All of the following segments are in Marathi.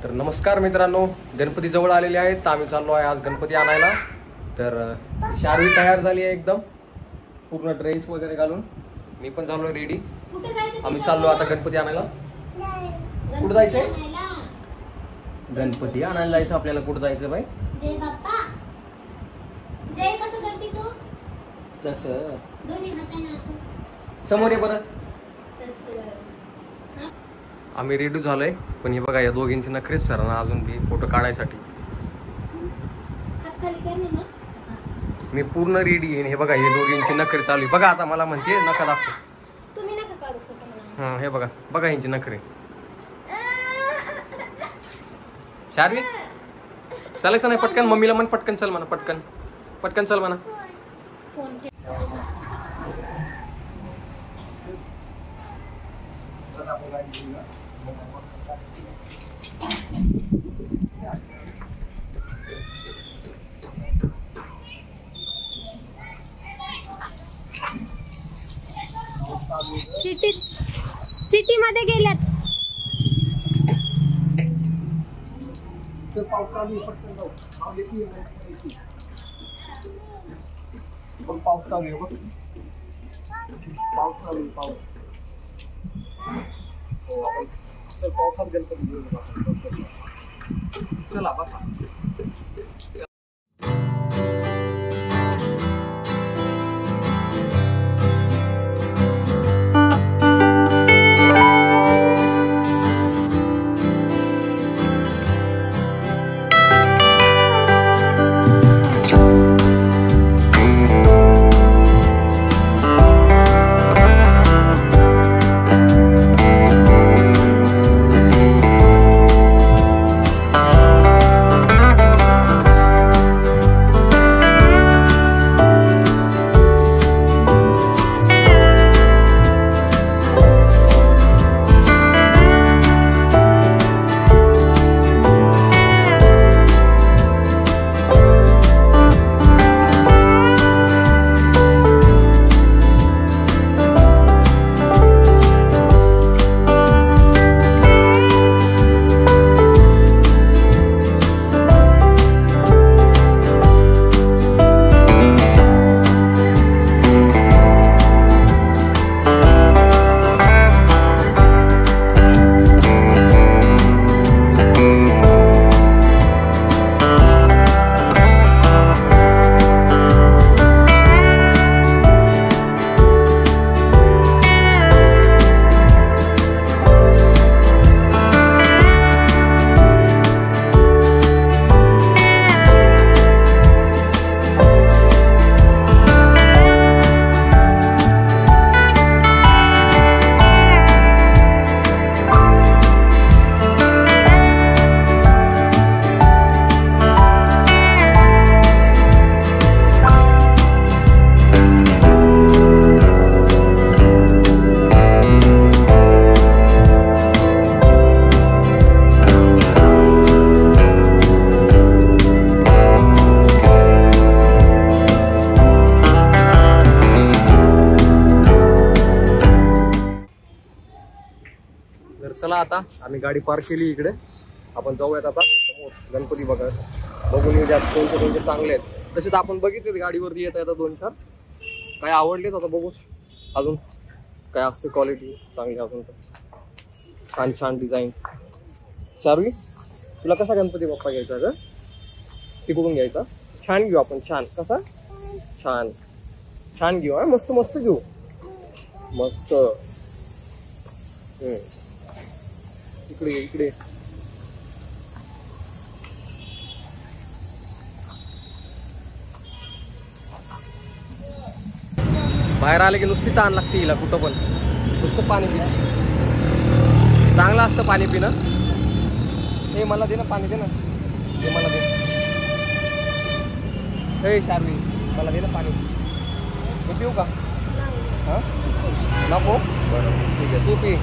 तर नमस्कार मित्रांनो, गणपती जवळ आलेले आहेत तर आम्ही चाललो आहे आज गणपती आणायला। तर शार्वी तयार झाली आहे एकदम पूर्ण ड्रेस वगैरे घालून। मी पण झालो रेडी। आम्ही चाललो आता गणपती आणायला। कुठे जायचंय? गणपती आणायला जायचं आपल्याला। कुठे जायचं बाई? जय बाप्पा जय। कसं करते तू? तसं दोन्ही हाताने असं समोर ये बरं। तसं आम्ही रेडी झालोय, पण हे बघा या दोघींचे नखरेच सर ना अजून बी फोटो काढायसाठी। हात खाली कर ना मग। मी पूर्ण रेडी आहे। हे बघा हे दोघींचे नखरे चालू आहे। बघा आता मला म्हणते नका दाखव। तुम्ही नका काढू फोटो मला। हा हे बघा बघा यांची नखरे। शार्वी चालायचं नाही पटकन? मम्मीला म्हण पटकन चल म्हणा। पटकन पटकन चल म्हणा। फोन ठेव। सिटी मध्ये गेल्यात। पाऊस चालू आहे बघ। पाऊस चालू आहे पाऊस। हो आपण तर पावसात गणपती घेऊन चला बसा। चला आता आम्ही गाडी पार्क केली इकडे। आपण जाऊयात आता समोर गणपती बघून येऊयात कोणते कोणते चांगले आहेत। तसे तर आपण बघितले गाडीवरती येत आहेत 2-4 काय आवडलेत। आता बघू अजून काय असते क्वालिटी चांगली अजून तर। छान छान डिझाईन। शार्वी तुला कसा गणपती बाप्पा घ्यायचा ग? तिकडून घ्यायचा? छान घेऊ आपण। छान कसा? छान छान घेऊ हा। मस्त मस्त घेऊ मस्त। इकडे इकडे बाहेर आले की नुसती ताण लागते हिला कुठं पण। नुसतं पाणी पिणं चांगलं असतं। पाणी पिणं हे मला दे ना पाणी दे ना। हे मला दे। हे शार्वी मला दे ना पाणी। मी पिऊ का? हां नको? बरं ठीक आहे तू पी।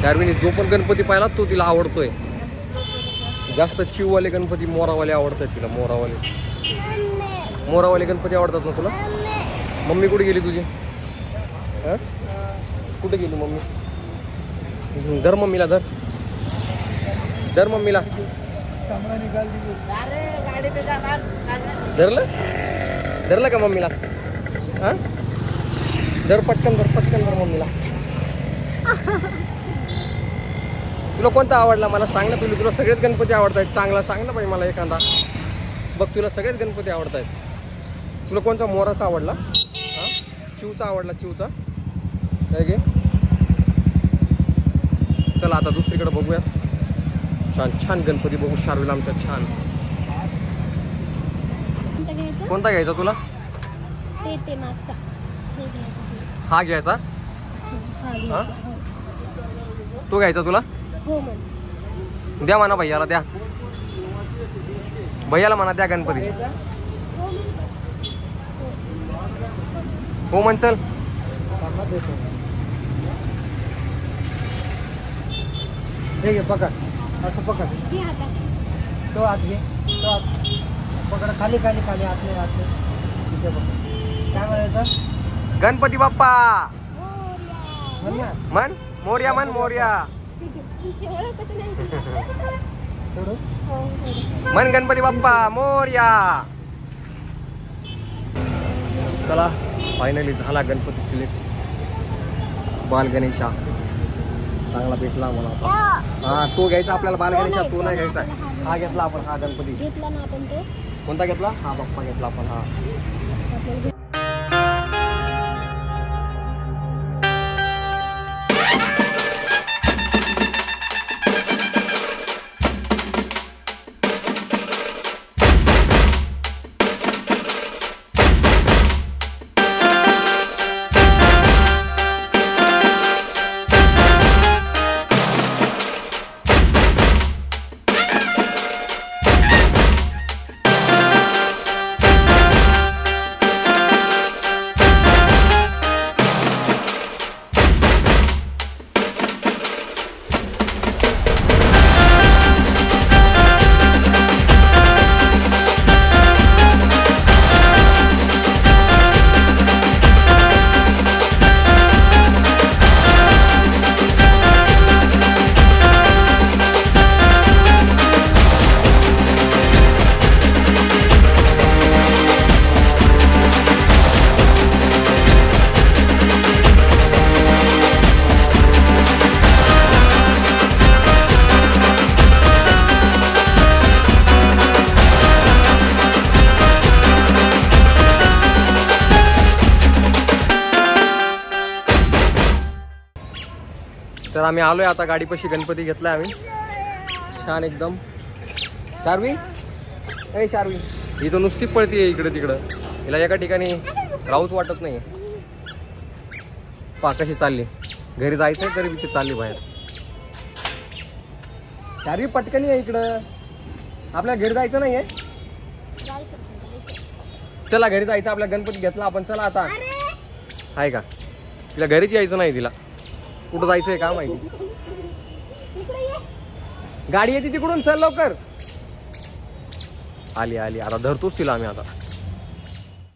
शार्विनी जो पण गणपती पाहिला तो तिला आवडतोय. जास्त चिववाले गणपती मोरावाले आवडतात तिला. मोरावाले गणपती आवडतात ना तुला. मम्मी कुठे गेली तुझी? कुठे गेली मम्मी? धर मम्मीला, धर मम्मीला. धरलं का मम्मीला? हा धर पटकन, धर मम्मीला. तुला कोणता आवडला मला सांग ना. तुला सगळेच गणपती आवडत आहेत. चांगला सांग ना बाई मला एखादा. बघ तुला सगळेच गणपती आवडत आहेत. तुला कोणता मोराचा आवडला? हा चिवचा आवडला? चिवचा काय घे. चला आता दुसरीकडे बघूया. छान छान गणपती बघू शार्विला आमच्या. छान. कोणता घ्यायचा तुला? ते मागचा हा घ्यायचा. हा तो घ्यायचा तुला. हो द्या म्हणा भैयाला, द्या भैयाला म्हणा, द्या गणपती. हो म्हण. चल हे घे, पकड. असं पकड. तो आत घे, तो आत पकड. खाली खाली खाली आतले आतले. तिथे बघ. काय म्हणायचं? गणपती बाप्पा म्हण. मोर्या म्हण. मोर्या म्हण. गणपती बाप्पा मोर्या. चला फायनली झाला गणपती सिलेक्ट. बाल गणेशा चांगला भेटला मला आता. हा तो घ्यायचा आपल्याला. बाल गणेशा तो नाही घ्यायचा. हा घेतला आपण. हा गणपती घेतला ना आपण. तो कोणता घेतला? हा बाप्पा घेतला आपण. हा तर आम्ही आलोय आता गाडीपाशी. गणपती घेतलाय आम्ही छान एकदम. शार्वी, ए शार्वी, ही तर नुसती पळतीये इकडे तिकडं. हिला एका ठिकाणी राहूच वाटत नाही. पा कशी चालली. घरी जायचंय तरी तिथे चालली बाहेर. शार्वी पटकन ये इकडं. आपल्याला घरी जायचं नाहीये. चला घरी जायचं आपल्या. गणपती घेतला आपण. चला आता. आहे का तिला घरीच यायचं नाही. तिला कुठं जायचंय का माहिती. गाडी येते तिकडून. चल लवकर. आली आली. आता धरतोच तिला आम्ही आता.